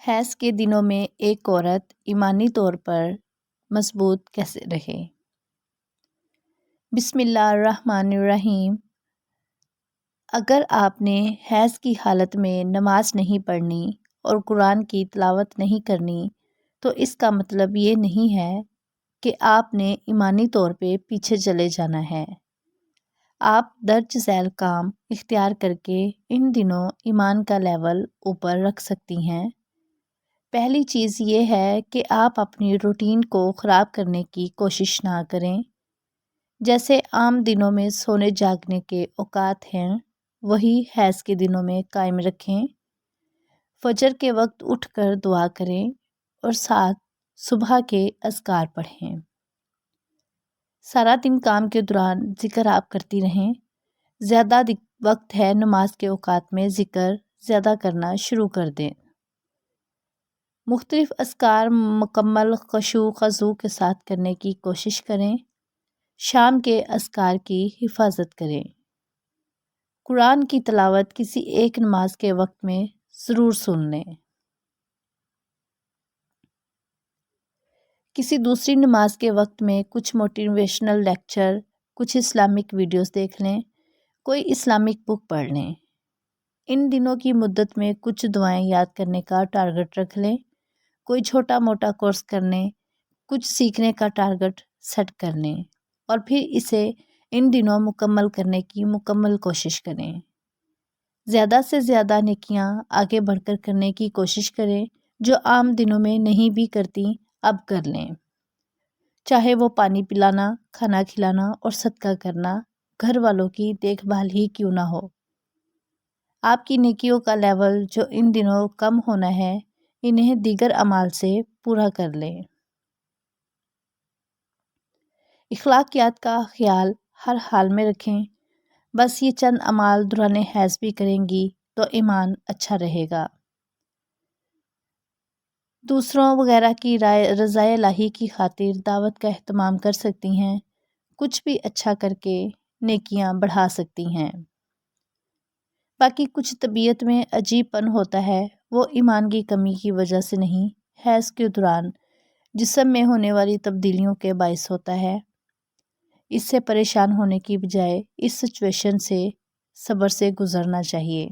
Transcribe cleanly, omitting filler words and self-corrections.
حیض کے دنوں میں ایک عورت ایمانی طور پر مضبوط کیسے رہے؟ بسم اللہ الرحمن الرحیم۔ اگر آپ نے حیض کی حالت میں نماز نہیں پڑھنی اور قرآن کی تلاوت نہیں کرنی تو اس کا مطلب یہ نہیں ہے کہ آپ نے ایمانی طور پہ پیچھے چلے جانا ہے۔ آپ درج ذیل کام اختیار کر کے ان دنوں ایمان کا لیول اوپر رکھ سکتی ہیں۔ پہلی چیز یہ ہے کہ آپ اپنی روٹین کو خراب کرنے کی کوشش نہ کریں۔ جیسے عام دنوں میں سونے جاگنے کے اوقات ہیں وہی حیض کے دنوں میں قائم رکھیں۔ فجر کے وقت اٹھ کر دعا کریں اور ساتھ صبح کے اذکار پڑھیں۔ سارا دن کام کے دوران ذکر آپ کرتی رہیں۔ زیادہ وقت ہے نماز کے اوقات میں ذکر زیادہ کرنا شروع کر دیں۔ مختلف اذکار مکمل خشوع خضوع کے ساتھ کرنے کی کوشش کریں۔ شام کے اذکار کی حفاظت کریں۔ قرآن کی تلاوت کسی ایک نماز کے وقت میں ضرور سن لیں۔ کسی دوسری نماز کے وقت میں کچھ موٹیویشنل لیکچر، کچھ اسلامک ویڈیوز دیکھ لیں، کوئی اسلامک بک پڑھ لیں۔ ان دنوں کی مدت میں کچھ دعائیں یاد کرنے کا ٹارگٹ رکھ لیں۔ کوئی چھوٹا موٹا کورس کرنے، کچھ سیکھنے کا ٹارگٹ سیٹ کر لیں اور پھر اسے ان دنوں مکمل کرنے کی مکمل کوشش کریں۔ زیادہ سے زیادہ نیکیاں آگے بڑھ کر کرنے کی کوشش کریں جو عام دنوں میں نہیں بھی کرتی اب کر لیں۔ چاہے وہ پانی پلانا، کھانا کھلانا اور صدقہ کرنا، گھر والوں کی دیکھ بھال ہی کیوں نہ ہو۔ آپ کی نیکیوں کا لیول جو ان دنوں کم ہونا ہے انہیں دیگر اعمال سے پورا کر لیں۔ اخلاقیات کا خیال ہر حال میں رکھیں۔ بس یہ چند اعمال دوران حیض بھی کریں گی تو ایمان اچھا رہے گا۔ دوسروں وغیرہ کی رضا الہی کی خاطر دعوت کا اہتمام کر سکتی ہیں۔ کچھ بھی اچھا کر کے نیکیاں بڑھا سکتی ہیں۔ باقی کچھ طبیعت میں عجیب پن ہوتا ہے وہ ایمان کی کمی کی وجہ سے نہیں، حیض کے دوران جسم میں ہونے والی تبدیلیوں کے باعث ہوتا ہے۔ اس سے پریشان ہونے کی بجائے اس سچویشن سے صبر سے گزرنا چاہیے۔